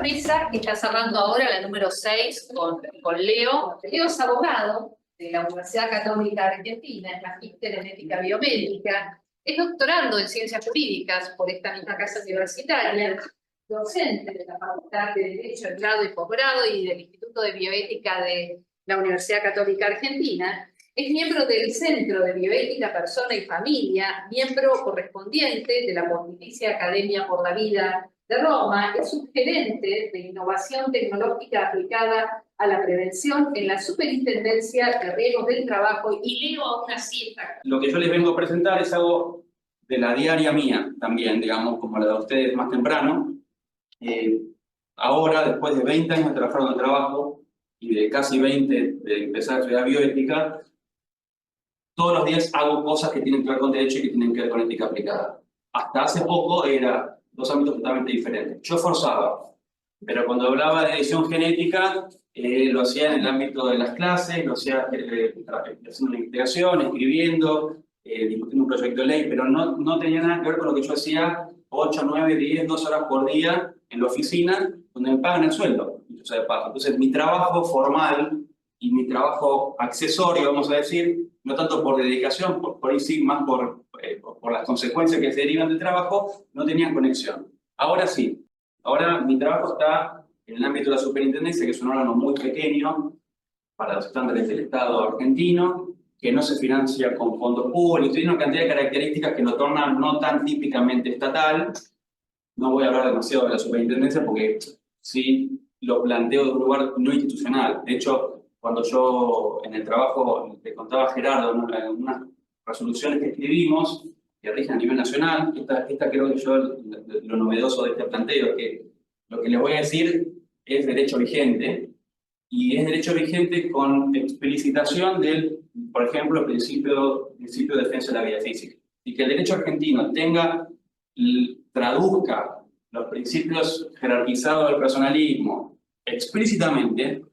mesa que está cerrando ahora la número 6 con Leo. Leo es abogado de la Universidad Católica Argentina, es magíster en ética biomédica, es doctorando en ciencias jurídicas por esta misma casa universitaria, docente de la Facultad de Derecho de grado y posgrado y del Instituto de Bioética de la Universidad Católica Argentina. Es miembro del Centro de Bioética, Persona y Familia, miembro correspondiente de la Pontificia Academia por la Vida de Roma, es subgerente de innovación tecnológica aplicada a la prevención en la Superintendencia de Riesgos del Trabajo, y Leo aún así está. Lo que yo les vengo a presentar es algo de la diaria mía también, digamos, como la de ustedes más temprano. Ahora, después de 20 años de trabajar en el trabajo y de casi 20 de empezar a estudiar bioética, todos los días hago cosas que tienen que ver con derecho y que tienen que ver con ética aplicada. Hasta hace poco era dos ámbitos totalmente diferentes. Yo forzaba, pero cuando hablaba de edición genética, lo hacía en el ámbito de las clases, lo hacía haciendo una investigación, escribiendo, discutiendo un proyecto de ley, pero no tenía nada que ver con lo que yo hacía 8, 9, 10, 2 horas por día en la oficina, donde me pagan el sueldo. Entonces, mi trabajo formal y mi trabajo accesorio, vamos a decir, no tanto por dedicación, por ahí sí, más por las consecuencias que se derivan del trabajo, no tenían conexión. Ahora sí, ahora mi trabajo está en el ámbito de la superintendencia, que es un órgano muy pequeño para los estándares del Estado argentino, que no se financia con fondos públicos, tiene una cantidad de características que lo tornan no tan típicamente estatal. No voy a hablar demasiado de la superintendencia porque sí lo planteo de un lugar no institucional. De hecho, cuando yo en el trabajo le contaba a Gerardo unas resoluciones que escribimos que rigen a nivel nacional, esta creo que yo lo novedoso de este planteo es que lo que les voy a decir es derecho vigente, y es derecho vigente con explicitación del, por ejemplo, principio de defensa de la vida física. Y que el derecho argentino traduzca los principios jerarquizados del personalismo explícitamente,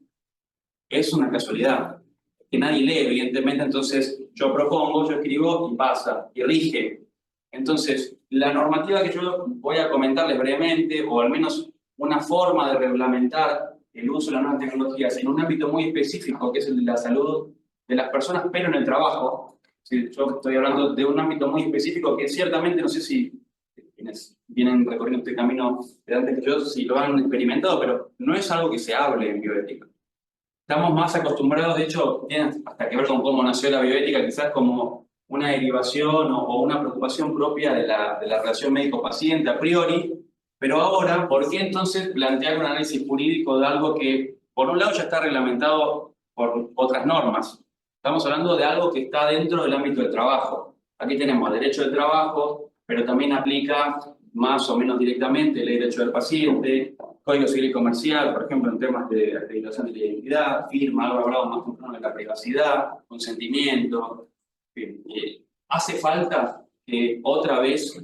es una casualidad, que nadie lee, evidentemente. Entonces yo propongo, yo escribo y pasa, y rige. Entonces, la normativa que yo voy a comentarles brevemente, o al menos una forma de reglamentar el uso de las nuevas tecnologías en un ámbito muy específico, que es el de la salud de las personas, pero en el trabajo. Sí, yo estoy hablando de un ámbito muy específico que ciertamente, no sé si quienes vienen recorriendo este camino de antes que yo, si lo han experimentado, pero no es algo que se hable en bioética. Estamos más acostumbrados, de hecho, tiene hasta que ver con cómo nació la bioética, quizás como una derivación o una preocupación propia de la relación médico-paciente a priori, pero ahora, ¿por qué entonces plantear un análisis jurídico de algo que, por un lado, ya está reglamentado por otras normas? Estamos hablando de algo que está dentro del ámbito del trabajo. Aquí tenemos el derecho del trabajo, pero también aplica más o menos directamente el derecho del paciente, Código Civil y Comercial, por ejemplo, en temas de acreditación de la identidad, firma, algo hablado más temprano de la privacidad, consentimiento. Hace falta que otra vez,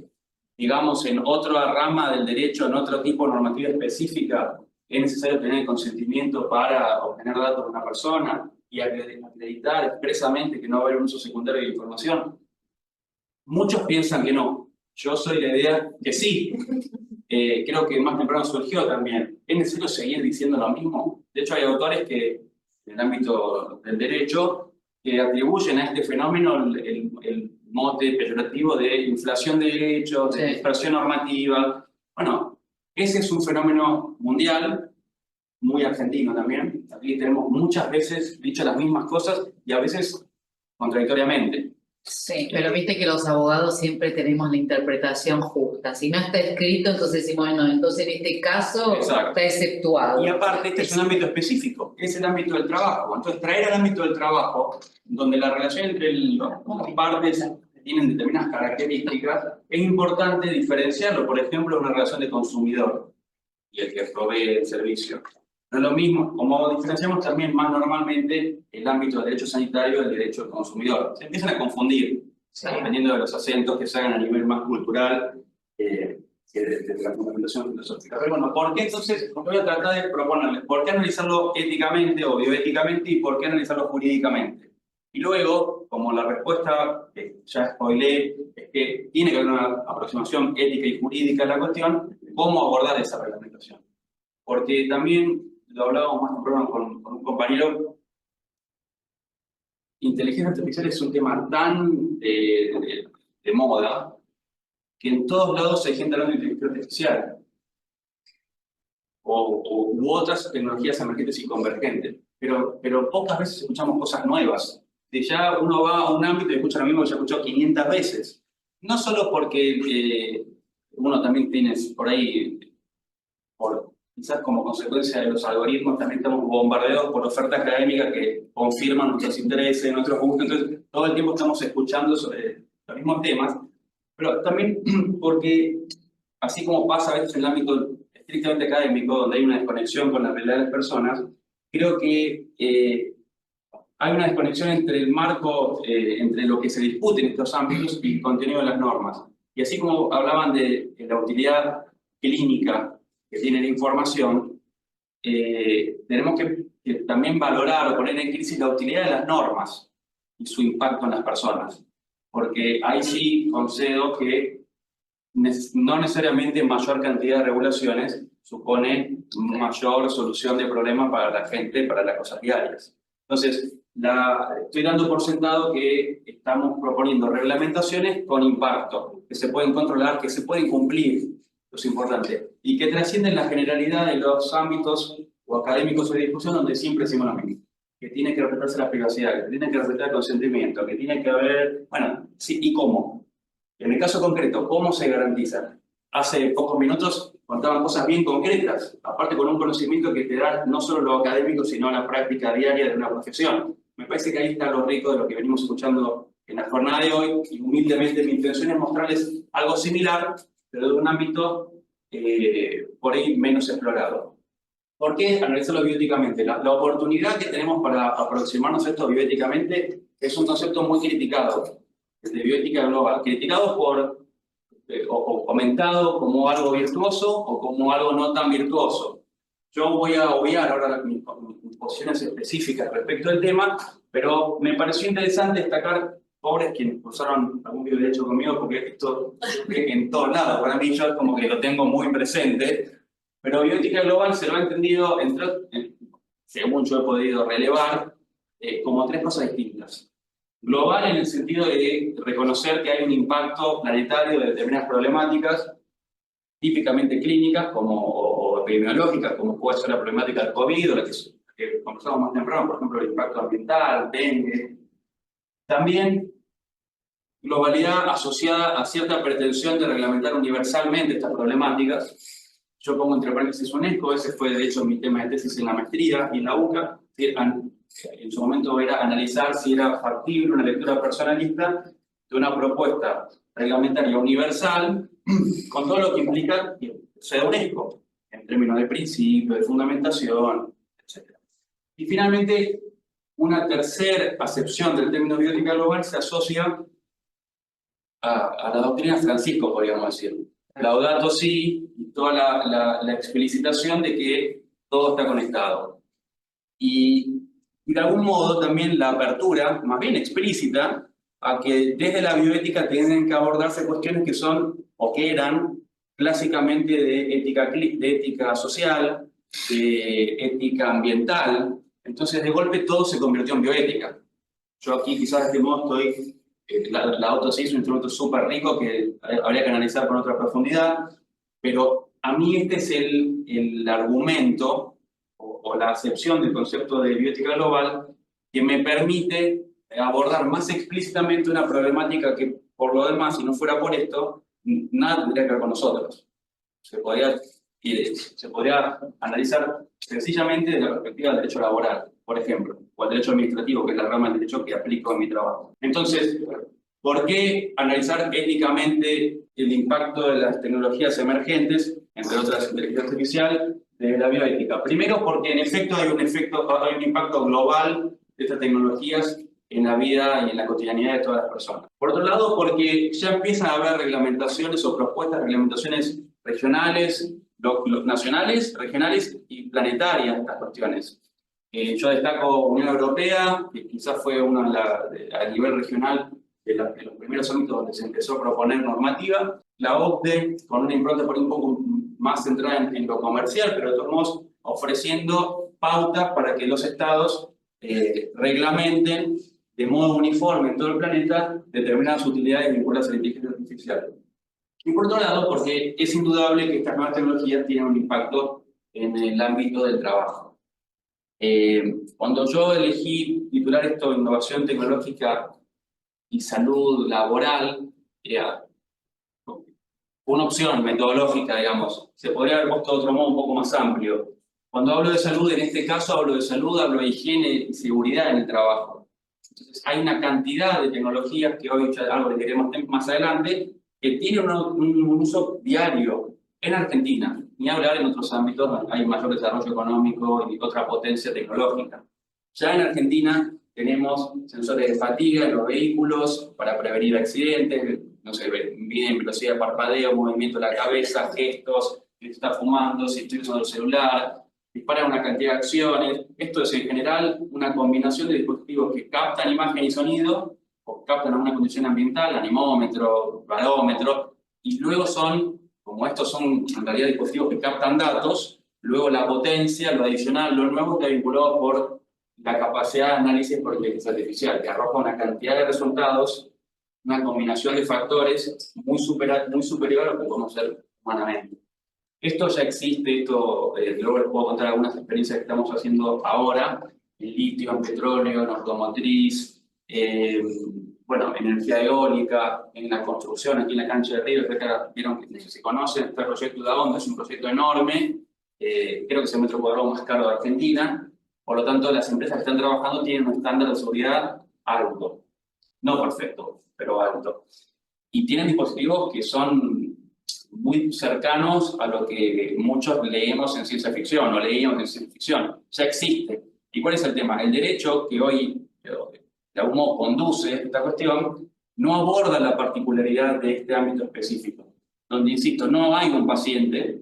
digamos, en otra rama del derecho, en otro tipo de normativa específica, es necesario tener consentimiento para obtener datos de una persona y acreditar expresamente que no va a haber un uso secundario de la información. Muchos piensan que no. Yo soy la idea que sí. Creo que más temprano surgió también. ¿Es necesario seguir diciendo lo mismo? De hecho, hay autores que, en el ámbito del derecho, que atribuyen a este fenómeno el mote peyorativo de inflación de derechos, de dispersión normativa. Bueno, ese es un fenómeno mundial, muy argentino también. Aquí tenemos muchas veces dicho las mismas cosas y a veces contradictoriamente. Sí, pero viste que los abogados siempre tenemos la interpretación justa. Si no está escrito, entonces decimos, bueno, entonces en este caso está exceptuado. Y aparte, este es un ámbito específico, es el ámbito del trabajo. Entonces, traer al ámbito del trabajo, donde la relación entre las partes tienen determinadas características, es importante diferenciarlo. Por ejemplo, una relación de consumidor y el que provee el servicio. No es lo mismo, como diferenciamos también más normalmente el ámbito del derecho sanitario del derecho del consumidor. Se empiezan a confundir, dependiendo de los acentos que se hagan a nivel más cultural que de la fundamentación filosófica. Pero bueno, ¿por qué entonces? Voy a tratar de proponerles, ¿por qué analizarlo éticamente o bioéticamente y por qué analizarlo jurídicamente? Y luego, como la respuesta que ya spoileé, es que tiene que haber una aproximación ética y jurídica a la cuestión, ¿cómo abordar esa reglamentación? porque también lo hablábamos más temprano con un compañero. Inteligencia artificial es un tema tan de moda que en todos lados hay gente hablando de inteligencia artificial u otras tecnologías emergentes y convergentes, pero pocas veces escuchamos cosas nuevas. Si ya uno va a un ámbito y escucha lo mismo que ya escuchó 500 veces, no solo porque uno también tiene por ahí, quizás como consecuencia de los algoritmos, también estamos bombardeados por ofertas académicas que confirman nuestros intereses, nuestros gustos, entonces todo el tiempo estamos escuchando sobre los mismos temas, pero también porque, así como pasa a veces en el ámbito estrictamente académico, donde hay una desconexión con la realidad de las personas, creo que hay una desconexión entre el marco, entre lo que se discute en estos ámbitos y el contenido de las normas. Y así como hablaban de la utilidad clínica que tiene la información, tenemos que también valorar o poner en crisis la utilidad de las normas y su impacto en las personas. Porque ahí sí concedo que no necesariamente mayor cantidad de regulaciones supone mayor solución de problemas para la gente, para las cosas diarias. Entonces, estoy dando por sentado que estamos proponiendo reglamentaciones con impacto, que se pueden controlar, que se pueden cumplir, lo es importante, y que trascienden la generalidad de los ámbitos o académicos o de discusión donde siempre decimos lo mismo. Que tiene que respetarse la privacidad, que tiene que respetar el consentimiento, que tiene que haber... Bueno, sí, ¿y cómo? En el caso concreto, ¿cómo se garantiza? Hace pocos minutos contaban cosas bien concretas, aparte con un conocimiento que te da no solo lo académico, sino la práctica diaria de una profesión. Me parece que ahí está lo rico de lo que venimos escuchando en la jornada de hoy, y humildemente mi intención es mostrarles algo similar, pero de un ámbito por ahí menos explorado. ¿Por qué analizarlo bioéticamente? La oportunidad que tenemos para aproximarnos a esto bioéticamente es un concepto muy criticado, de bioética global, criticado o comentado como algo virtuoso o como algo no tan virtuoso. Yo voy a obviar ahora mis posiciones específicas respecto al tema, pero me pareció interesante destacar, pobres quienes usaron algún video de hecho conmigo, porque esto en todos lados, para mí yo como que lo tengo muy presente, pero bioética global se lo ha entendido, según yo he podido relevar, como tres cosas distintas. Global en el sentido de reconocer que hay un impacto planetario de determinadas problemáticas, típicamente clínicas o epidemiológicas, como puede ser la problemática del COVID o la que conversamos más temprano, por ejemplo, el impacto ambiental, dengue. También globalidad asociada a cierta pretensión de reglamentar universalmente estas problemáticas. Yo pongo entre paréntesis UNESCO, ese fue de hecho mi tema de tesis en la maestría y en la UCA. En su momento era analizar si era factible una lectura personalista de una propuesta reglamentaria universal con todo lo que implica que sea UNESCO, en términos de principio, de fundamentación, etc. Y finalmente, una tercera acepción del término bioética global se asocia a la doctrina de Francisco, podríamos decir. Laudato Si, y toda la explicitación de que todo está conectado. Y de algún modo también la apertura, más bien explícita, a que desde la bioética tienen que abordarse cuestiones que son, o que eran, clásicamente de ética social, de ética ambiental. Entonces, de golpe, todo se convirtió en bioética. Yo aquí, quizás de este modo, estoy... La autopsia es un instrumento súper rico que habría que analizar con otra profundidad, pero a mí este es el argumento o la acepción del concepto de bioética global que me permite abordar más explícitamente una problemática que, por lo demás, si no fuera por esto, nada tendría que ver con nosotros. Se podría analizar sencillamente desde la perspectiva del derecho laboral, por ejemplo, o el derecho administrativo, que es la rama del derecho que aplico en mi trabajo. Entonces, ¿por qué analizar éticamente el impacto de las tecnologías emergentes, entre otras inteligencia artificial, de la bioética? Primero, porque en efecto hay un impacto global de estas tecnologías en la vida y en la cotidianidad de todas las personas. Por otro lado, porque ya empiezan a haber reglamentaciones o propuestas de reglamentaciones regionales, nacionales, regionales y planetarias estas cuestiones. Yo destaco Unión Europea, que quizás fue una a nivel regional de los primeros ámbitos donde se empezó a proponer normativa, la OCDE, con una impronta por un poco más centrada en lo comercial, pero de todos modos ofreciendo pautas para que los estados reglamenten de modo uniforme en todo el planeta determinadas utilidades vinculadas a la inteligencia artificial. Y por otro lado, porque es indudable que estas nuevas tecnologías tienen un impacto en el ámbito del trabajo. Cuando yo elegí titular esto Innovación Tecnológica y Salud Laboral, una opción metodológica, digamos. Se podría haber puesto de otro modo un poco más amplio. Cuando hablo de salud, en este caso hablo de salud, hablo de higiene y seguridad en el trabajo. Entonces, hay una cantidad de tecnologías que hoy, algo que queremos más adelante, que tienen un uso diario en Argentina. Ni hablar en otros ámbitos, hay mayor desarrollo económico y otra potencia tecnológica. Ya en Argentina tenemos sensores de fatiga en los vehículos para prevenir accidentes, no sé, miden velocidad de parpadeo, movimiento de la cabeza, gestos, si está fumando, si estoy usando el celular, dispara una cantidad de acciones. Esto es en general una combinación de dispositivos que captan imagen y sonido, o captan alguna condición ambiental, anemómetro, barómetro, y luego son, como estos son en realidad dispositivos que captan datos, luego la potencia, lo adicional, lo nuevo está vinculado por la capacidad de análisis por inteligencia artificial, que arroja una cantidad de resultados, una combinación de factores muy superior a lo que podemos hacer humanamente. Esto ya existe, luego les puedo contar algunas experiencias que estamos haciendo ahora, en litio, en petróleo, en automotriz, bueno, energía eólica, en la construcción, aquí en la cancha de Río, vieron que no sé si conocen, este proyecto de Onda es un proyecto enorme, creo que es el metro cuadrado más caro de Argentina, por lo tanto las empresas que están trabajando tienen un estándar de seguridad alto, no perfecto, pero alto. Y tienen dispositivos que son muy cercanos a lo que muchos leemos en ciencia ficción o leíamos en ciencia ficción. Ya existe. ¿Y cuál es el tema? El derecho que hoy, de algún modo, conduce esta cuestión, no aborda la particularidad de este ámbito específico. Donde, insisto, no hay un paciente,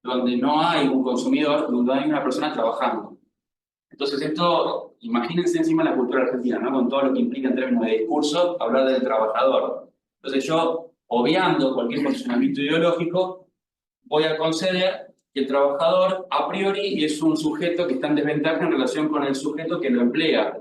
donde no hay un consumidor, donde hay una persona trabajando. Entonces esto, imagínense encima la cultura argentina, ¿no? Con todo lo que implica en términos de discurso, hablar del trabajador. Entonces yo, obviando cualquier posicionamiento ideológico, voy a conceder que el trabajador a priori es un sujeto que está en desventaja en relación con el sujeto que lo emplea.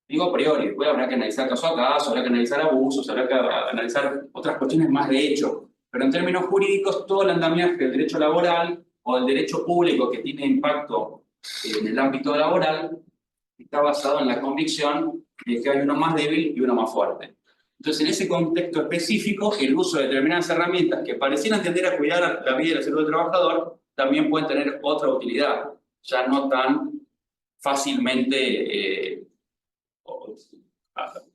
Digo a priori, después habrá que analizar caso a caso, habrá que analizar abusos, habrá que analizar otras cuestiones más de hecho. Pero en términos jurídicos, todo el andamiaje del derecho laboral o del derecho público que tiene impacto en el ámbito laboral está basado en la convicción de que hay uno más débil y uno más fuerte. Entonces, en ese contexto específico, el uso de determinadas herramientas que parecieran tender a cuidar la vida y la salud del trabajador también pueden tener otra utilidad, ya no tan fácilmente,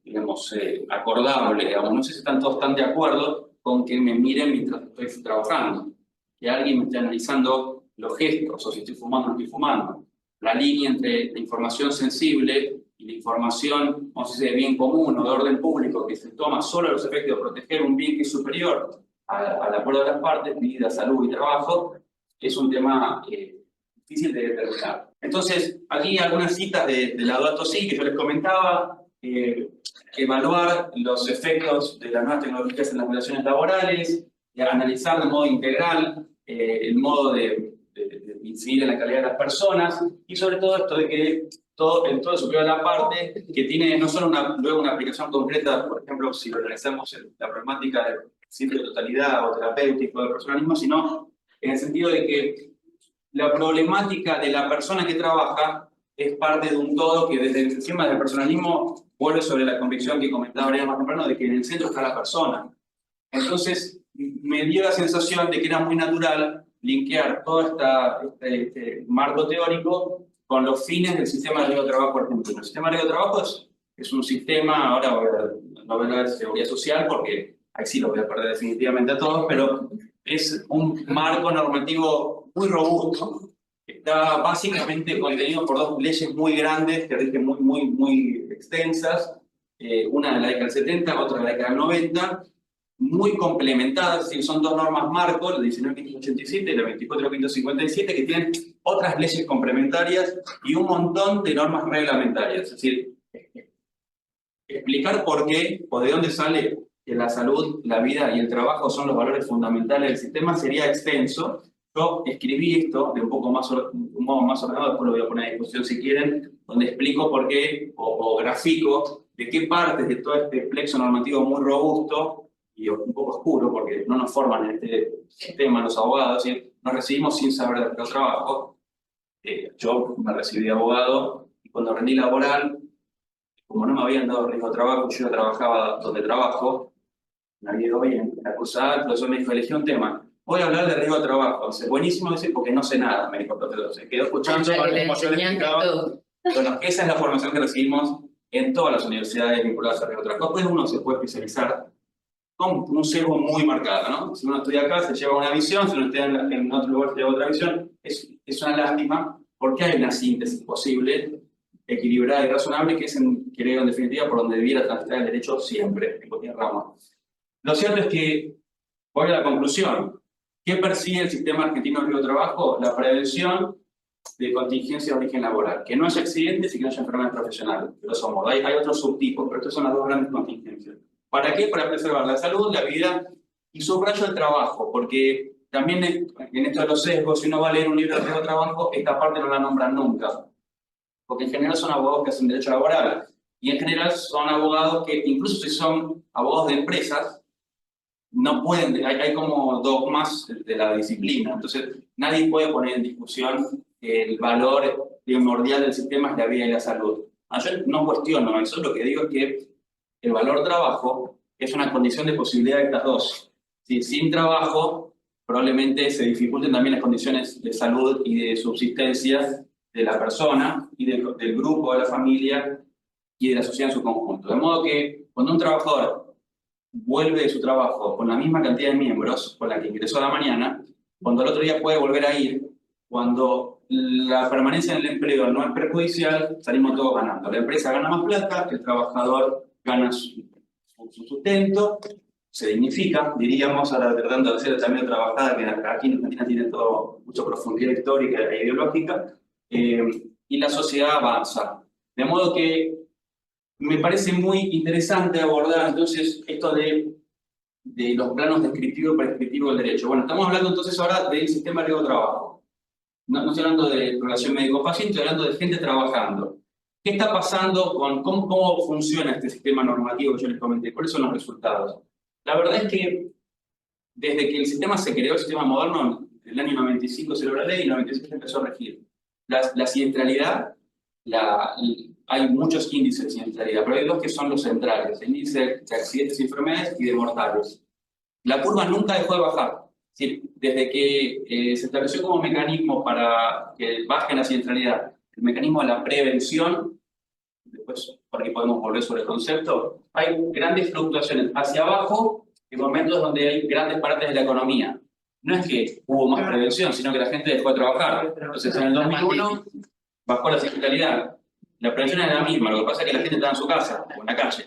digamos, acordable. Digamos. No sé si están todos tan de acuerdo con que me miren mientras estoy trabajando, que alguien me esté analizando los gestos, o si estoy fumando o no estoy fumando. La línea entre la información sensible y la información, no sé si de bien común o de orden público, que se toma solo a los efectos de proteger un bien que es superior al acuerdo de las partes, vida, salud y trabajo, es un tema difícil de determinar. Entonces, aquí algunas citas de Laudato Si que yo les comentaba, evaluar los efectos de las nuevas tecnologías en las relaciones laborales, analizar de modo integral el modo de incidir en la calidad de las personas y sobre todo esto de que en todo superior a la parte que tiene no solo luego una aplicación concreta, por ejemplo, si analizamos la problemática del principio de totalidad o terapéutico del personalismo, sino en el sentido de que la problemática de la persona que trabaja es parte de un todo que desde encima del personalismo vuelve sobre la convicción que comentaba Brian más temprano de que en el centro está la persona. Entonces, me dio la sensación de que era muy natural linkear todo este marco teórico con los fines del sistema de riesgo de trabajo argentino. El sistema de riesgo de trabajo es un sistema, ahora no voy a hablar de seguridad social porque ahí sí lo voy a perder definitivamente a todos, pero es un marco normativo muy robusto, que está básicamente contenido por dos leyes muy grandes, que rigen muy extensas, una de la década del 70, otra de la década del 90, muy complementadas, es decir, son dos normas marco, la 19.587 y la 24.557, que tienen otras leyes complementarias y un montón de normas reglamentarias. Es decir, explicar por qué o de dónde sale que la salud, la vida y el trabajo son los valores fundamentales del sistema sería extenso. Yo escribí esto de un modo más ordenado, después lo voy a poner a discusión si quieren, donde explico por qué, o grafico, de qué partes de todo este plexo normativo muy robusto y un poco oscuro, porque no nos forman en este sistema los abogados, ¿sí? Nos recibimos sin saber de qué trabajo. Yo me recibí de abogado y cuando rendí laboral, como no me habían dado riesgo de trabajo, yo ya trabajaba donde trabajo, me había ido bien, la cursada, el profesor me dijo, elegí un tema. Voy a hablar de riesgo de trabajo. Dice, buenísimo, dice, porque no sé nada, me dijo el profesor. Se quedó escuchando, como yo le explicaba. Bueno, esa es la formación que recibimos en todas las universidades vinculadas al riesgo de trabajo. Después uno se puede especializar con un sesgo muy marcado, ¿no? Si uno estudia acá, se lleva una visión, si uno estudia en otro lugar, se lleva otra visión. Es una lástima, porque hay una síntesis posible, equilibrada y razonable, que es, creo, en definitiva, por donde debiera transitar el derecho siempre, en cualquier rama. Lo cierto es que, voy a la conclusión. ¿Qué persigue el sistema argentino de riesgo de trabajo? La prevención de contingencia de origen laboral. Que no haya accidentes y que no haya enfermedades profesionales. Hay otros subtipos, pero estas son las dos grandes contingencias. ¿Para qué? Para preservar la salud, la vida y subrayo el trabajo, porque también en esto de los sesgos, si uno va a leer un libro de riesgo de trabajo, esta parte no la nombran nunca. Porque en general son abogados que hacen derecho laboral. Y en general son abogados que, incluso si son abogados de empresas, no pueden, hay como dogmas de la disciplina, entonces nadie puede poner en discusión que el valor primordial del sistema es la vida y la salud. Yo no cuestiono eso, lo que digo es que el valor trabajo es una condición de posibilidad de estas dos. ¿Sí? Sin trabajo probablemente se dificulten también las condiciones de salud y de subsistencia de la persona y del grupo, de la familia y de la sociedad en su conjunto. De modo que cuando un trabajador vuelve de su trabajo con la misma cantidad de miembros con la que ingresó a la mañana, cuando el otro día puede volver a ir, cuando la permanencia en el empleo no es perjudicial, salimos todos ganando. La empresa gana más plata, el trabajador gana su sustento, se dignifica, diríamos, ahora tratando de hacer también otra bajada que aquí en Argentina tiene todo, mucha profundidad histórica e ideológica, y la sociedad avanza. De modo que me parece muy interesante abordar entonces esto de los planos descriptivo y prescriptivo del derecho. Bueno, estamos hablando entonces ahora del sistema de riesgo de trabajo. No estoy hablando de relación médico-paciente, estoy hablando de gente trabajando. ¿Qué está pasando con cómo funciona este sistema normativo que yo les comenté? ¿Cuáles son los resultados? La verdad es que desde que el sistema se creó, el sistema moderno, en el año 95 se logró la ley y en el 96 empezó a regir. La siniestralidad, hay muchos índices de siniestralidad, pero hay dos que son los centrales, el índice de accidentes y enfermedades y de mortales. La curva nunca dejó de bajar. Es decir, desde que se estableció como mecanismo para que baje la siniestralidad, el mecanismo de la prevención, después por aquí podemos volver sobre el concepto, hay grandes fluctuaciones hacia abajo en momentos donde hay grandes partes de la economía. No es que hubo más prevención, sino que la gente dejó de trabajar. Entonces en el 2001 bajó la siniestralidad. La prevención es la misma, lo que pasa es que la gente está en su casa o en la calle.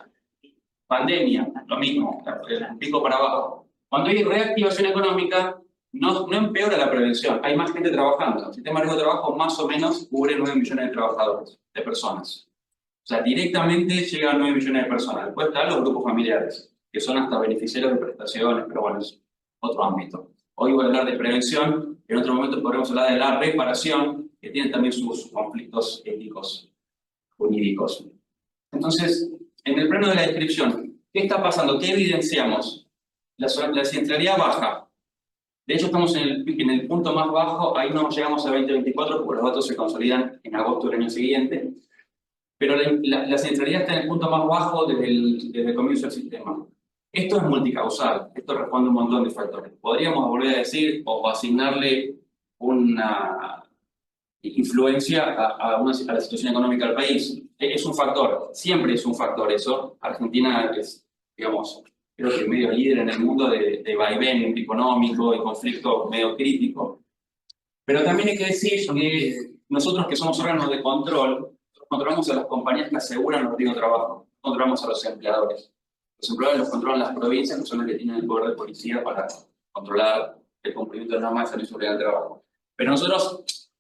Pandemia, lo mismo, un pico para abajo. Cuando hay reactivación económica, no empeora la prevención, hay más gente trabajando. El sistema de riesgo de trabajo más o menos cubre 9 millones de trabajadores, de personas. O sea, directamente llegan 9 millones de personas. Después están los grupos familiares, que son hasta beneficiarios de prestaciones, pero bueno, es otro ámbito. Hoy voy a hablar de prevención, en otro momento podremos hablar de la reparación, que tiene también sus conflictos éticos, jurídicos. Entonces, en el plano de la descripción, ¿qué está pasando? ¿Qué evidenciamos? La siniestralidad baja. De hecho, estamos en el punto más bajo, ahí no llegamos a 2024 porque los datos se consolidan en agosto del año siguiente, pero la siniestralidad está en el punto más bajo desde el comienzo del sistema. Esto es multicausal, esto responde a un montón de factores. Podríamos volver a decir o asignarle una influencia a la situación económica del país. Es un factor, siempre es un factor eso. Argentina es, digamos, creo que medio líder en el mundo de vaivén económico y conflicto medio crítico. Pero también hay que decir que nosotros que somos órganos de control, controlamos a las compañías que aseguran los riesgos de trabajo, controlamos a los empleadores. Los empleadores los controlan las provincias, que son las que tienen el poder de policía para controlar el cumplimiento de normas de salud y seguridad del trabajo. Pero nosotros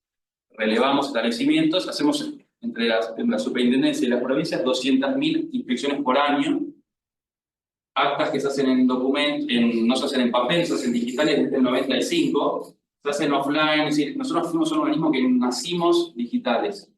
relevamos establecimientos, hacemos entre la superintendencia y las provincias 200.000 inspecciones por año, actas que se hacen en no se hacen en papel, se hacen digitales desde el 95, se hacen offline, es decir, nosotros fuimos un organismo que nacimos digitales.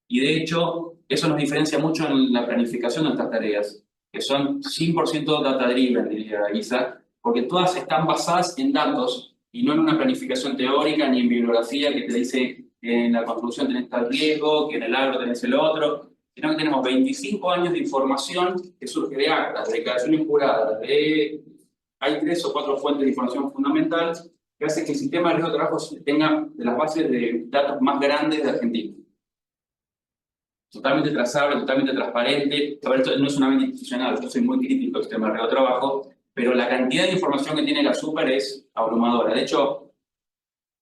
Y de hecho, eso nos diferencia mucho en la planificación de nuestras tareas, que son 100% data-driven, diría Isa, porque todas están basadas en datos y no en una planificación teórica ni en bibliografía que te dice que en la construcción tenés tal riesgo, que en el agro tenés el otro, sino que tenemos 25 años de información que surge de actas, de declaraciones juradas, hay 3 o 4 fuentes de información fundamentales que hacen que el sistema de riesgo de trabajo tenga de las bases de datos más grandes de Argentina. Totalmente trazable, totalmente transparente. A ver, esto no es una venta institucional, yo soy muy crítico del sistema de riesgo de trabajo, pero la cantidad de información que tiene la super es abrumadora. De hecho,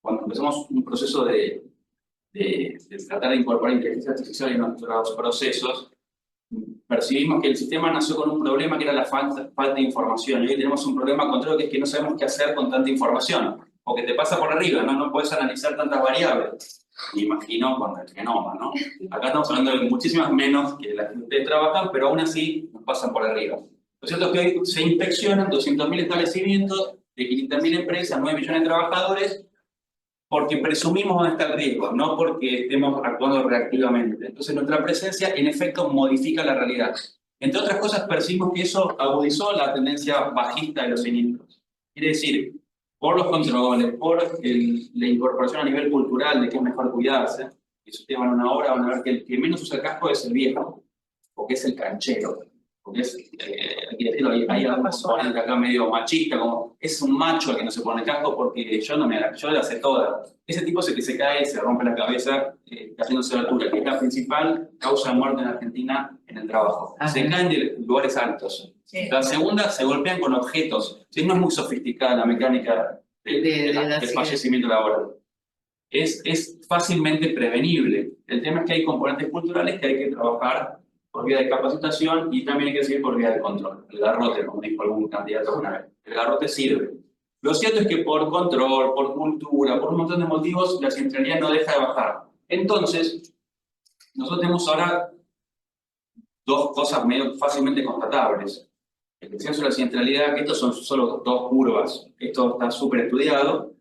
cuando empezamos un proceso de tratar de incorporar inteligencia artificial en nuestros procesos, percibimos que el sistema nació con un problema que era la falta de información. Y hoy tenemos un problema contrario, que es que no sabemos qué hacer con tanta información, porque te pasa por arriba, no puedes analizar tantas variables. Me imagino con el genoma, ¿no? Acá estamos hablando de muchísimas menos que las que ustedes trabajan, pero aún así nos pasan por arriba. Lo cierto es que hoy se inspeccionan 200.000 establecimientos de 500.000 empresas, 9 millones de trabajadores, porque presumimos dónde está el riesgo, no porque estemos actuando reactivamente. Entonces nuestra presencia en efecto modifica la realidad. Entre otras cosas, percibimos que eso agudizó la tendencia bajista de los siniestros. Quiere decir, por los controles, por la incorporación a nivel cultural de que es mejor cuidarse, que si ustedes van a una obra van a ver que el que menos usa el casco es el viejo, porque es el canchero, porque es, hay que decirlo, hay algunos componentes acá medio machista, como es un macho el que no se pone el casco porque yo la sé toda. Ese tipo es el que se cae, se rompe la cabeza, cayéndose de altura, que es la principal causa de muerte en Argentina en el trabajo. Se caen de lugares altos. Sí. La segunda, se golpean con objetos. Sí, no es muy sofisticada la mecánica del fallecimiento laboral. Es fácilmente prevenible. El tema es que hay componentes culturales que hay que trabajar por vía de capacitación y también hay que seguir por vía de control. El garrote, como dijo algún candidato alguna vez. El garrote sirve. Lo cierto es que por control, por cultura, por un montón de motivos, la siniestralidad no deja de bajar. Entonces, nosotros tenemos ahora dos cosas medio fácilmente constatables. El descenso de la siniestralidad, que estos son solo 2 curvas, esto está súper estudiado,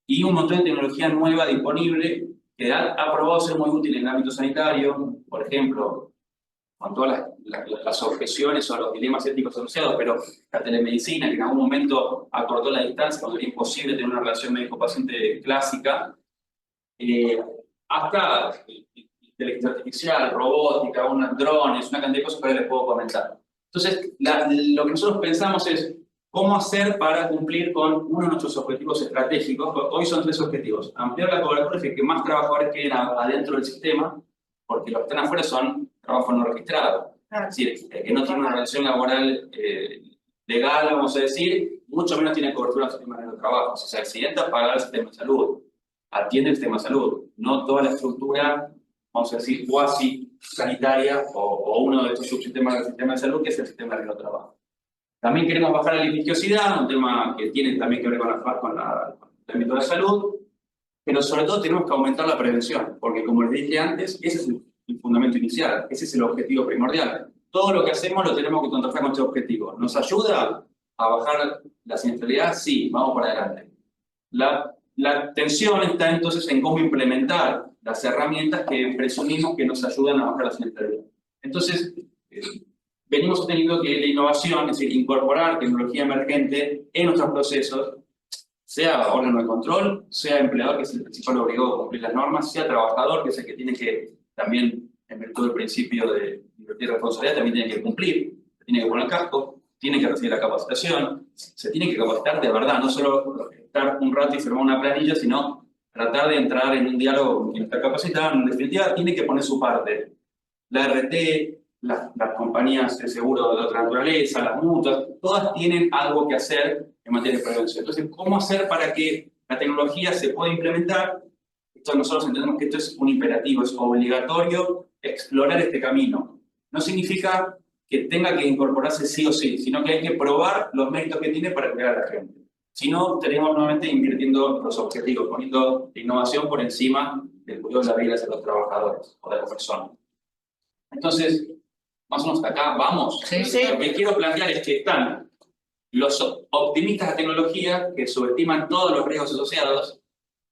y un montón de tecnología nueva disponible que ha probado ser muy útil en el ámbito sanitario, por ejemplo, con todas las objeciones o los dilemas éticos asociados, pero la telemedicina, que en algún momento acortó la distancia cuando era imposible tener una relación médico-paciente clásica, hasta inteligencia artificial, robótica, drones, una cantidad de cosas que ahora les puedo comentar. Entonces, lo que nosotros pensamos es cómo hacer para cumplir con uno de nuestros objetivos estratégicos. Hoy son 3 objetivos. Ampliar la cobertura, es que más trabajadores queden adentro del sistema, porque los que están afuera son trabajo no registrado. Es decir, el que no tiene una relación laboral legal, vamos a decir, mucho menos tiene cobertura en el sistema de trabajo. Si se accidenta, paga el sistema de salud. Atiende el sistema de salud. No toda la estructura, vamos a decir, cuasi sanitaria o uno de estos subsistemas del sistema de salud, que es el sistema de trabajo. También queremos bajar la litigiosidad, un tema que tiene también que ver con el ámbito de la salud, pero sobre todo tenemos que aumentar la prevención, porque como les dije antes, ese es el fundamento inicial, ese es el objetivo primordial. Todo lo que hacemos lo tenemos que contrastar con este objetivo. ¿Nos ayuda a bajar la siniestralidad? Sí, vamos para adelante. La tensión está entonces en cómo implementar las herramientas que presumimos que nos ayudan a bajar la siniestralidad. Entonces, venimos teniendo que la innovación, es decir, incorporar tecnología emergente en nuestros procesos, sea órgano de control, sea empleador, que es el principal obligado a cumplir las normas, sea trabajador, que es el que tiene que también, en virtud del principio de libertad y responsabilidad, también tiene que cumplir, tiene que poner el casco, tiene que recibir la capacitación, se tiene que capacitar de verdad, no solo estar un rato y firmar una planilla, sino tratar de entrar en un diálogo con quien está capacitado. En definitiva, tiene que poner su parte. La RT, las compañías de seguro de otra naturaleza, las mutuas, todas tienen algo que hacer en materia de prevención. Entonces, ¿cómo hacer para que la tecnología se pueda implementar? Nosotros entendemos que esto es un imperativo, es obligatorio explorar este camino. No significa que tenga que incorporarse sí o sí, sino que hay que probar los méritos que tiene para crear a la gente. Si no, estaremos nuevamente invirtiendo los objetivos, poniendo la innovación por encima del cuidado de la vida de los trabajadores o de las personas. Entonces, más o menos hasta acá vamos. Sí, sí. Lo que quiero plantear es que están los optimistas de tecnología que subestiman todos los riesgos asociados,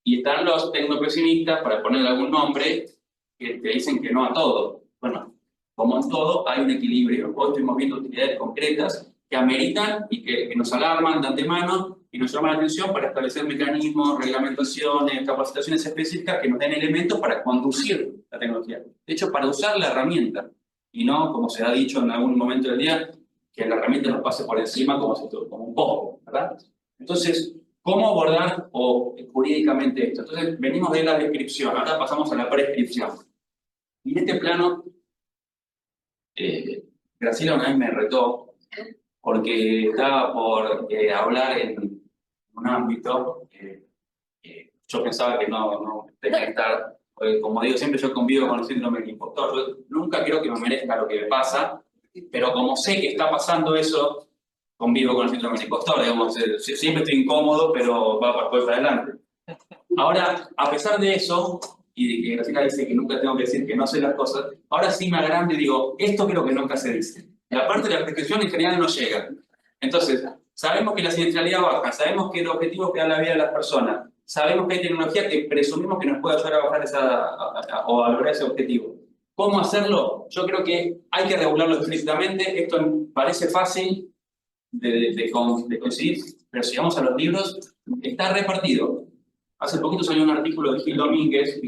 y están los tecnopesimistas, para ponerle algún nombre, que te dicen que no a todo. Bueno, como en todo, hay un equilibrio. Hoy estamos viendo utilidades concretas que ameritan y que nos alarman de antemano y nos llaman la atención para establecer mecanismos, reglamentaciones, capacitaciones específicas que nos den elementos para conducir la tecnología. De hecho, para usar la herramienta, y no, como se ha dicho en algún momento del día, que la herramienta nos pase por encima como un poco, ¿verdad? Entonces, ¿cómo abordar jurídicamente esto? Entonces, venimos de la descripción, ahora pasamos a la prescripción. Y en este plano, Graciela una vez me retó, porque estaba por hablar en un ámbito que yo pensaba que no tenía que estar, porque como digo siempre, yo convivo con el síndrome del impostor. Yo nunca quiero que me merezca lo que me pasa, pero como sé que está pasando eso, convivo con el síndrome del impostor, digamos, siempre estoy incómodo, pero voy para adelante. Ahora, a pesar de eso, y de que Graciela dice que nunca tengo que decir que no sé las cosas, ahora sí me agrando y digo, esto creo que nunca se dice. La parte de la prescripción en general no llega. Entonces, sabemos que la siniestralidad baja, sabemos que el objetivo es cuidar la vida de las personas, sabemos que hay tecnología que presumimos que nos puede ayudar a bajar o a lograr ese objetivo. ¿Cómo hacerlo? Yo creo que hay que regularlo explícitamente. Esto parece fácil de conseguir, pero si vamos a los libros, está repartido. Hace poquito salió un artículo de Gil Domínguez,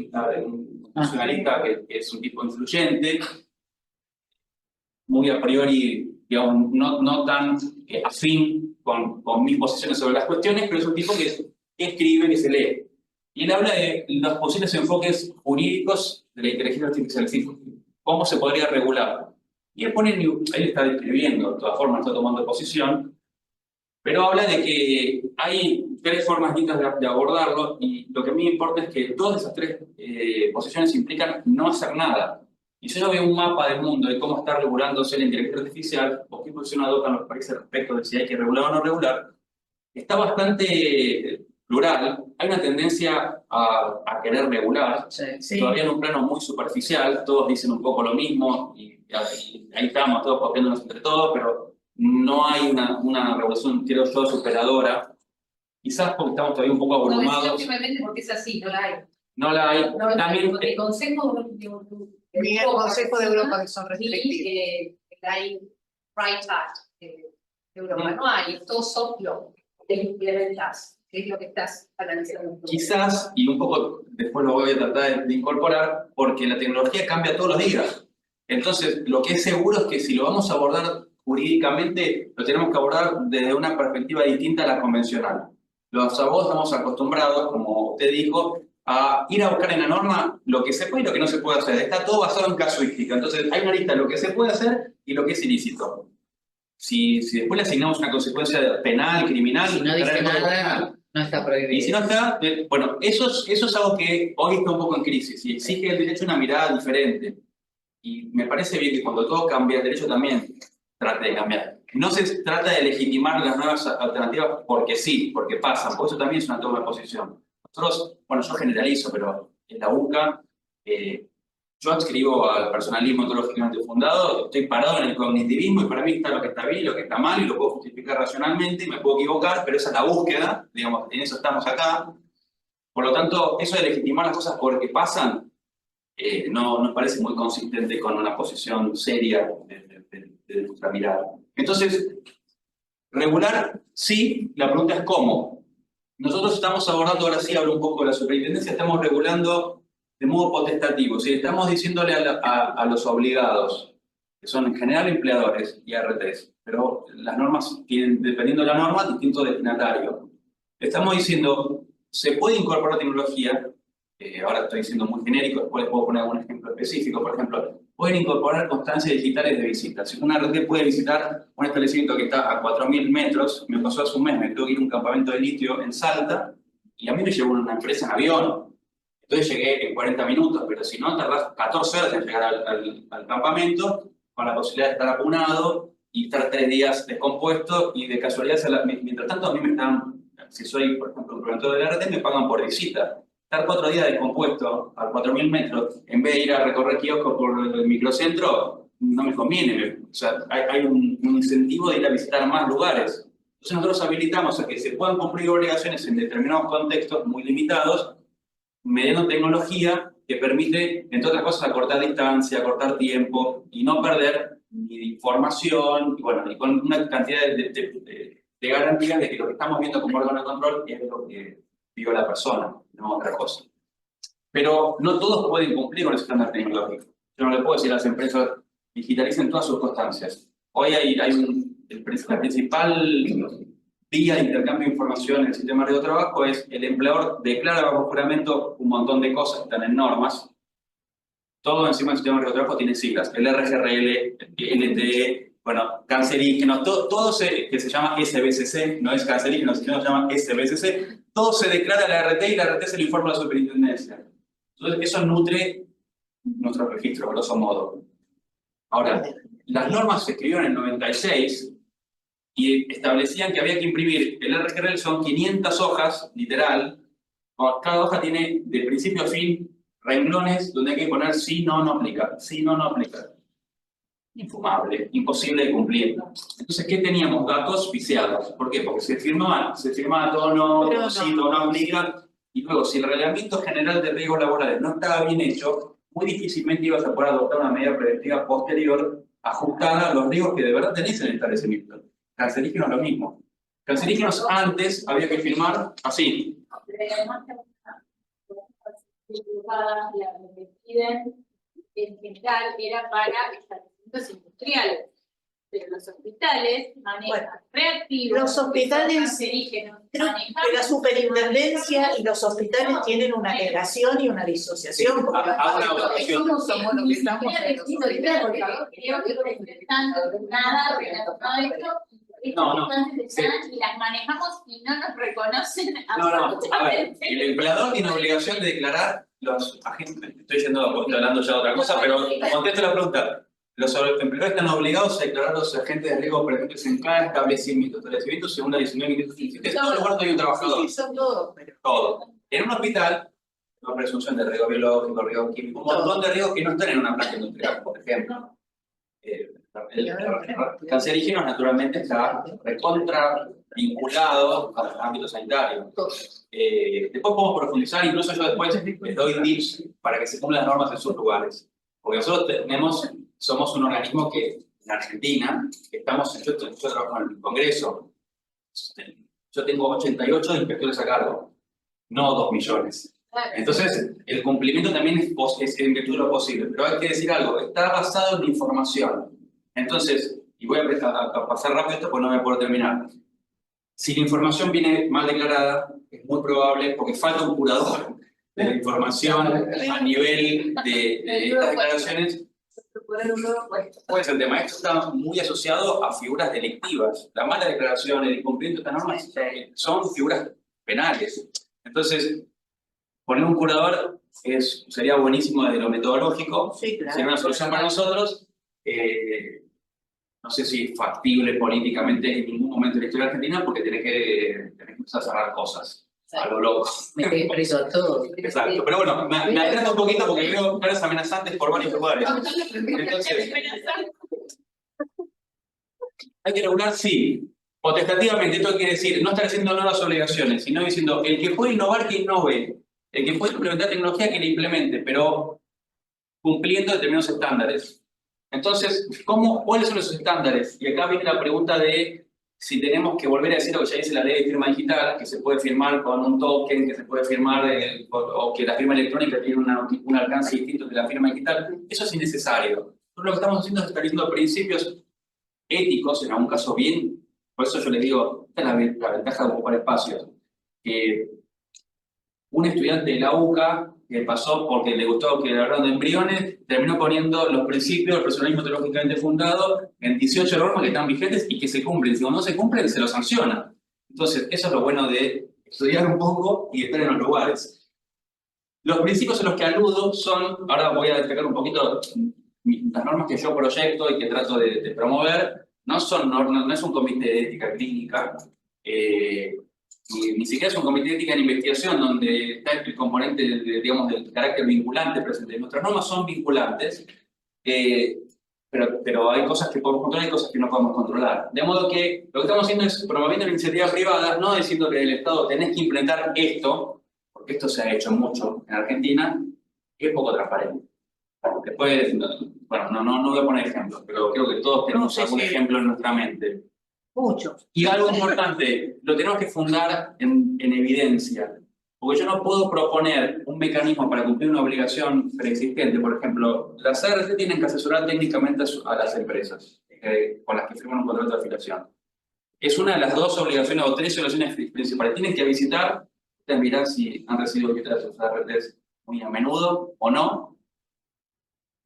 un nacionalista que es un tipo influyente, muy a priori, digamos, no tan afín con mis posiciones sobre las cuestiones, pero es un tipo que escribe, que se lee. Y él habla de los posibles enfoques jurídicos de la inteligencia artificial, es decir, cómo se podría regular. Y él está describiendo, de todas formas está tomando posición, pero habla de que hay tres formas distintas de abordarlo, y lo que a mí me importa es que todas esas tres posiciones implican no hacer nada. Y si yo veo un mapa del mundo de cómo está regulándose la inteligencia artificial, o qué posición adoptan los países respecto de si hay que regular o no regular, está bastante plural. Hay una tendencia a querer regular, Sí. Todavía en un plano muy superficial, todos dicen un poco lo mismo, y ahí estamos todos copiándonos entre todos, pero no hay una regulación, creo yo, superadora. Quizás porque estamos todavía un poco abrumados. No, simplemente porque es así, no la hay. No la hay. No, También, el Consejo Ni el Consejo de Europa que son restrictivos. Y hay Right Act de Europa, no hay, es todo soft law, te implementas, que es lo que estás analizando. quizás, y un poco después lo voy a tratar de incorporar, porque la tecnología cambia todos los días. Entonces, lo que es seguro es que si lo vamos a abordar jurídicamente, lo tenemos que abordar desde una perspectiva distinta a la convencional. Los abogados estamos acostumbrados, como usted dijo, a ir a buscar en la norma lo que se puede y lo que no se puede hacer. Está todo basado en casuística. Entonces, hay una lista de lo que se puede hacer y lo que es ilícito. Si después le asignamos una consecuencia penal, criminal... Si no dice nada, no está prohibido. Y si no está, bueno, eso es algo que hoy está un poco en crisis y exige el derecho una mirada diferente. Y me parece bien que cuando todo cambia, el derecho también trate de cambiar. No se trata de legitimar las nuevas alternativas porque sí, porque pasan, porque eso también es una toma de posición. Nosotros, bueno, yo generalizo, pero en la UCA, yo adscribo al personalismo ontológicamente fundado, estoy parado en el cognitivismo y para mí está lo que está bien y lo que está mal y lo puedo justificar racionalmente y me puedo equivocar, pero esa es la búsqueda, digamos, en eso estamos acá. Por lo tanto, eso de legitimar las cosas porque pasan, no nos parece muy consistente con una posición seria de nuestra mirada. Entonces, regular, sí, la pregunta es cómo. Nosotros estamos abordando, ahora sí hablo un poco de la superintendencia, estamos regulando de modo potestativo, ¿sí? Estamos diciéndole a los obligados, que son en general empleadores y ARTs, pero las normas tienen, dependiendo de la norma, distinto destinatario. Estamos diciendo, se puede incorporar tecnología, ahora estoy siendo muy genérico, después les puedo poner algún ejemplo específico, por ejemplo, pueden incorporar constancias digitales de visitas. Si una RT puede visitar un establecimiento que está a 4.000 metros, me pasó hace un mes, me tuve que ir a un campamento de litio en Salta, y a mí me llevó una empresa en avión. Entonces llegué en 40 minutos, pero si no, tardás 14 horas en llegar al campamento, con la posibilidad de estar apunado y estar 3 días descompuesto, y de casualidad, mientras tanto a mí me están, si soy, por ejemplo, un promotor de la RT, me pagan por visita. Estar 4 días descompuesto a 4.000 metros, en vez de ir a recorrer kioscos por el microcentro, no me conviene. O sea, hay un incentivo de ir a visitar más lugares. Entonces nosotros habilitamos a que se puedan cumplir obligaciones en determinados contextos muy limitados, mediante tecnología que permite, entre otras cosas, acortar distancia, acortar tiempo y no perder ni información, y bueno, y con una cantidad de garantías de que lo que estamos viendo como órgano de control es lo que vio la persona, no otra cosa. Pero no todos pueden cumplir con ese estándar tecnológico. Yo no le puedo decir a las empresas digitalicen todas sus constancias. Hoy hay la principal vía de intercambio de información en el sistema de trabajo es el empleador declara bajo juramento un montón de cosas que están en normas. Todo encima del sistema de trabajo tiene siglas, el RGRL, el LTE, bueno, cancerígenos, todo que se llama SBCC, no es cancerígeno, sino se llama SBCC, todo se declara a la RT y la RT se le informa a la superintendencia. Entonces eso nutre nuestro registro, grosso modo. Ahora, las normas se escribieron en el 96 y establecían que había que imprimir, el RGRL son 500 hojas, literal, cada hoja tiene de principio a fin renglones donde hay que poner sí, no, no aplica, sí, no, no aplica. Infumable, imposible de cumplir. Entonces, ¿qué teníamos? Datos viciados. ¿Por qué? Porque se firmaba todo no, todo sí, todo no aplica, y luego si el reglamento general de riesgos laborales no estaba bien hecho, muy difícilmente ibas a poder adoptar una medida preventiva posterior ajustada a los riesgos que de verdad tenés en el establecimiento. Cancerígenos lo mismo. Cancerígenos antes había que firmar así. La que piden en general era para establecimientos industriales, pero los hospitales manejan reactivos. Los hospitales, cancerígenos, creo que la superintendencia y los hospitales tienen una negación y una disociación. Somos lo que estamos en los Creo que no están nada relacionado a esto. No. Y las manejamos y no nos reconocen No, a ver, el empleador tiene obligación de declarar los agentes, estoy hablando ya de otra cosa, pero contesto la pregunta. Los empleadores están obligados a declarar los agentes de riesgo presentes en cada establecimiento según la 19.517. En todo lugar donde hay un trabajador. Sí, son todos, pero... Todo. En un hospital, una presunción de riesgo biológico, riesgo químico, un montón de riesgos que no están en una planta industrial, por ejemplo. El cancerígeno naturalmente está recontra vinculado a los ámbitos sanitarios. Después podemos profundizar, incluso yo después les doy tips para que se cumplan las normas en sus lugares. Porque nosotros somos un organismo que en Argentina, yo trabajo en el Congreso, yo tengo 88 inspectores a cargo, no 2 millones. Entonces, el cumplimiento también es en virtud de lo posible, pero hay que decir algo, está basado en la información. Entonces, y voy a pasar rápido esto porque no me puedo terminar. Si la información viene mal declarada, es muy probable, porque falta un curador de la información a nivel de estas declaraciones, puede ser el tema. Esto está muy asociado a figuras delictivas. La mala declaración, el incumplimiento de estas normas son figuras penales. Entonces, poner un curador sería buenísimo desde lo metodológico, sí, claro, sería una solución para nosotros. No sé si es factible políticamente en ningún momento de la historia argentina porque tenés que empezar a cerrar cosas a lo loco. Me quedé preso a todo. Exacto, pero bueno, me adelanto un poquito porque veo caras amenazantes por varios lugares. Entonces, hay que regular, sí. Potestativamente, esto quiere decir, no estar haciendo nuevas obligaciones, sino diciendo, el que puede innovar, que innove. El que puede implementar tecnología, que la implemente, pero cumpliendo determinados estándares. Entonces, ¿cuáles son esos estándares? Y acá viene la pregunta de si tenemos que volver a decir lo que ya dice la ley de firma digital, que se puede firmar con un token, que se puede firmar, o que la firma electrónica tiene un alcance distinto que la firma digital. Eso es innecesario. Nosotros lo que estamos haciendo es estableciendo principios éticos, en algún caso bien. Por eso yo les digo, esta es la ventaja de ocupar espacios. Que un estudiante de la UCA que pasó porque le gustó que hablaran de embriones, terminó poniendo los principios del personalismo teológicamente fundado en 18 normas que están vigentes y que se cumplen. Si no se cumplen, se los sanciona. Entonces, eso es lo bueno de estudiar un poco y estar en los lugares. Los principios a los que aludo son, ahora voy a destacar un poquito las normas que yo proyecto y que trato de promover, no es un comité de ética clínica, ni siquiera es un comité de ética en investigación donde está el componente digamos, del carácter vinculante presente. Nuestras normas son vinculantes. pero hay cosas que podemos controlar y cosas que no podemos controlar. De modo que lo que estamos haciendo es promoviendo la iniciativa privada, no diciendo que el Estado tenés que implementar esto, porque esto se ha hecho mucho en Argentina, y es poco transparente. Después, bueno, no voy a poner ejemplos, pero creo que todos tenemos algún ejemplo en nuestra mente. Muchos. Y algo importante, lo tenemos que fundar en evidencia. Porque yo no puedo proponer un mecanismo para cumplir una obligación preexistente. Por ejemplo, las CRC tienen que asesorar técnicamente a las empresas con las que firman un contrato de afiliación. Es una de las dos obligaciones o tres obligaciones principales. Tienen que visitar, ustedes mirán si han recibido visitas de sus CRCs muy a menudo o no.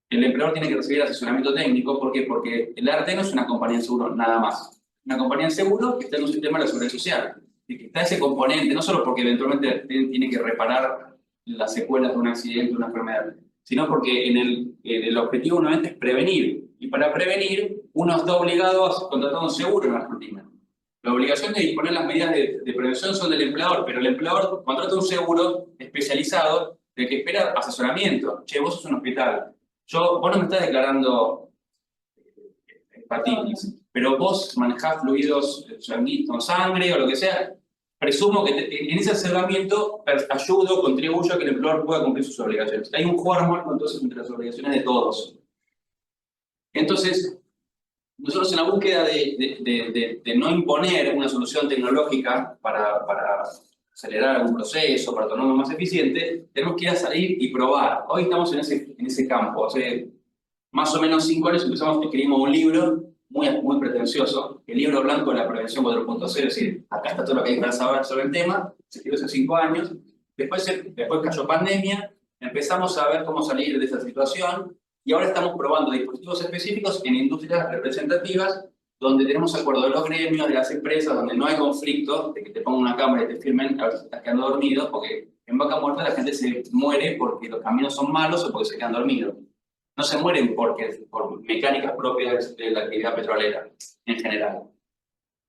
El empleador tiene que recibir asesoramiento técnico. ¿Por qué? Porque el ART no es una compañía de seguro nada más. Una compañía de seguro que está en un sistema de la seguridad social. Y que está ese componente, no solo porque eventualmente tiene que reparar las secuelas de un accidente o una enfermedad, sino porque el objetivo nuevamente es prevenir. Y para prevenir, uno está obligado a contratar un seguro en la Argentina. La obligación de disponer las medidas de prevención son del empleador, pero el empleador contrata un seguro especializado de que espera asesoramiento. Che, vos sos un hospital. Vos no me estás declarando hepatitis, pero vos manejás fluidos con sangre o lo que sea. Presumo que en ese asesoramiento ayudo, contribuyo a que el empleador pueda cumplir sus obligaciones. Hay un juego armónico entonces entre las obligaciones de todos. Entonces, nosotros en la búsqueda de no imponer una solución tecnológica para acelerar algún proceso, para tornarlo más eficiente, tenemos que ir a salir y probar. Hoy estamos en ese campo. Hace más o menos 5 años escribimos un libro muy pretencioso, el libro blanco de la prevención 4.0, es decir, acá está todo lo que hay para saber sobre el tema, se escribió hace 5 años, después cayó pandemia, empezamos a ver cómo salir de esa situación, y ahora estamos probando dispositivos específicos en industrias representativas, donde tenemos acuerdo de los gremios, de las empresas, donde no hay conflicto, de que te pongan una cámara y te firmen a ver si estás quedando dormido, porque en Vaca Muerta la gente se muere porque los caminos son malos o porque se quedan dormidos. No se mueren por mecánicas propias de la actividad petrolera, en general.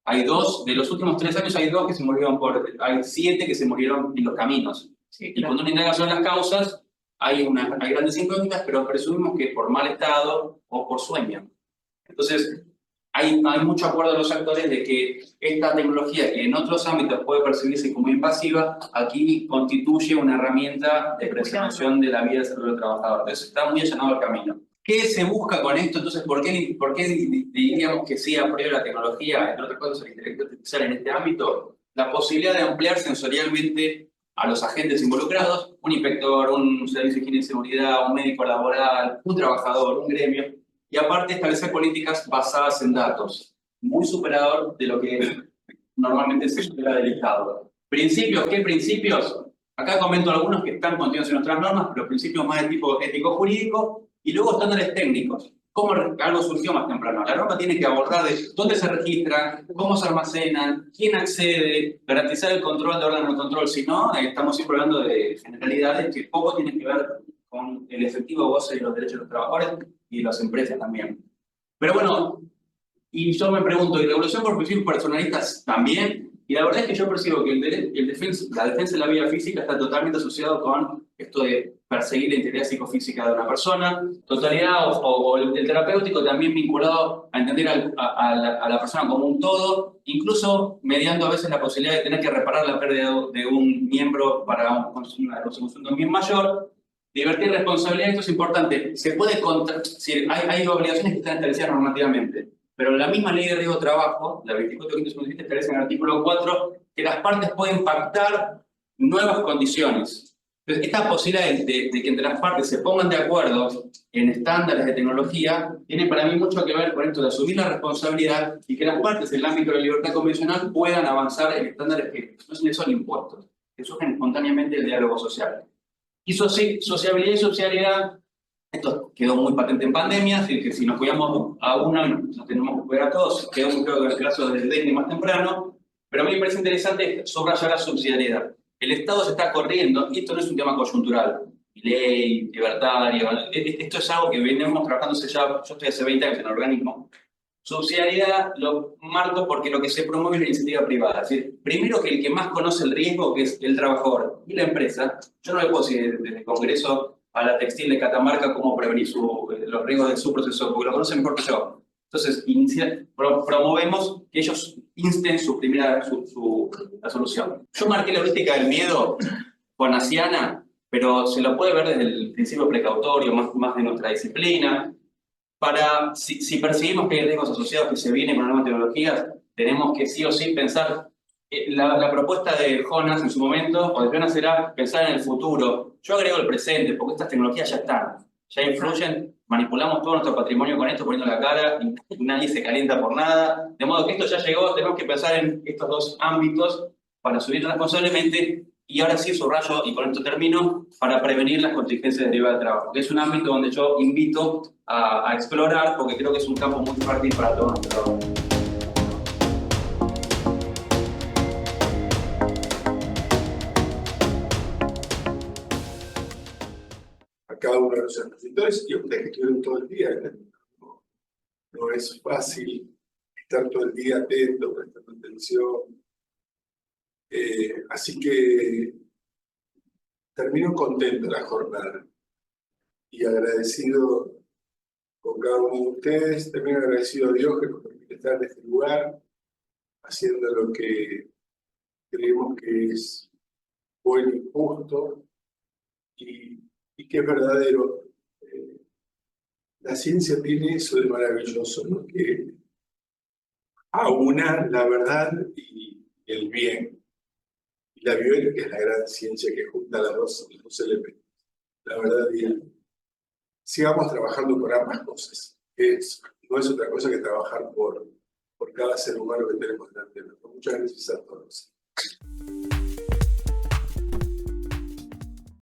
Hay de los últimos 3 años hay 2 que se murieron hay 7 que se murieron en los caminos. Sí, y cuando uno indaga sobre las causas, hay grandes incógnitas, pero presumimos que por mal estado o por sueño. Entonces, hay mucho acuerdo de los actores de que esta tecnología, que en otros ámbitos puede percibirse como invasiva, aquí constituye una herramienta de preservación de la vida de salud del trabajador. Entonces está muy allanado el camino. ¿Qué se busca con esto? Entonces, ¿por qué diríamos que sí aprueba la tecnología, entre otras cosas, la inteligencia artificial en este ámbito? La posibilidad de ampliar sensorialmente a los agentes involucrados, un inspector, un servicio de higiene y seguridad, un médico laboral, un trabajador, un gremio, y aparte establecer políticas basadas en datos, muy superador de lo que normalmente se espera del Estado. ¿Principios? ¿Qué principios? Acá comento algunos que están contenidos en nuestras normas, pero principios más de tipo ético-jurídico, y luego estándares técnicos. ¿Cómo algo surgió más temprano? La norma tiene que abordar de dónde se registran, cómo se almacenan, quién accede, garantizar el control de órganos de control. Si no, estamos siempre hablando de generalidades que poco tienen que ver con el efectivo goce de los derechos de los trabajadores y de las empresas también. Pero bueno, y yo me pregunto, ¿y regulación por principios personalistas también? Y la verdad es que yo percibo que la defensa de la vida física está totalmente asociado con esto de perseguir la integridad psicofísica de una persona, totalidad o el terapéutico también vinculado a entender a la persona como un todo, incluso mediando a veces la posibilidad de tener que reparar la pérdida de un miembro para una consecución de un bien mayor. Divertir responsabilidad, esto es importante. Se puede hay obligaciones que están establecidas normativamente, pero la misma ley de riesgo de trabajo, la 24.557, establece en el artículo 4 que las partes pueden pactar nuevas condiciones. Entonces, esta posibilidad de que entre las partes se pongan de acuerdo en estándares de tecnología tiene para mí mucho que ver con esto de asumir la responsabilidad y que las partes en el ámbito de la libertad convencional puedan avanzar en estándares que no son impuestos, que surgen espontáneamente del diálogo social. Y sociabilidad y socialidad, esto quedó muy patente en pandemia, así que si nos cuidamos a una, nos tenemos que cuidar a todos, quedó muy claro en el caso del dengue más temprano, pero a mí me parece interesante subrayar la subsidiariedad. El Estado se está corriendo, y esto no es un tema coyuntural, ley, libertario, esto es algo que venimos trabajando yo estoy hace 20 años en el organismo. Subsidiariedad lo marco porque lo que se promueve es la iniciativa privada. Es decir, primero que el que más conoce el riesgo, que es el trabajador y la empresa, yo no le puedo decir desde el Congreso a la textil de Catamarca cómo prevenir los riesgos de su proceso, porque lo conocen mejor que yo. Entonces, promovemos que ellos insten la solución. Yo marqué la heurística del miedo con Asiana, pero se lo puede ver desde el principio precautorio, más de nuestra disciplina. Si percibimos que hay riesgos asociados que se vienen con nuevas tecnologías, tenemos que sí o sí pensar. La propuesta de Jonas en su momento, o de Jonas, era pensar en el futuro. Yo agrego el presente, porque estas tecnologías ya están, ya influyen, manipulamos todo nuestro patrimonio con esto, poniendo la cara, y nadie se calienta por nada. De modo que esto ya llegó, tenemos que pensar en estos dos ámbitos para subir responsablemente. Y ahora sí subrayo, y con esto termino, para prevenir las contingencias derivadas del trabajo, que es un ámbito donde yo invito a explorar, porque creo que es un campo muy fértil para todos nuestros trabajos. A cada uno de los expositores y a ustedes que estuvieron todo el día. No es fácil estar todo el día atento, prestando atención. Así que termino contento la jornada y agradecido con cada uno de ustedes. También agradecido a Dios que nos permite estar en este lugar, haciendo lo que creemos que es bueno y justo y que es verdadero. La ciencia tiene eso de maravilloso, ¿no? Que aúna la verdad y el bien. Y la bioética es la gran ciencia que junta los dos elementos, la verdad y el bien. Sigamos trabajando por ambas cosas, que no es otra cosa que trabajar por cada ser humano que tenemos delante de nosotros. Muchas gracias a todos.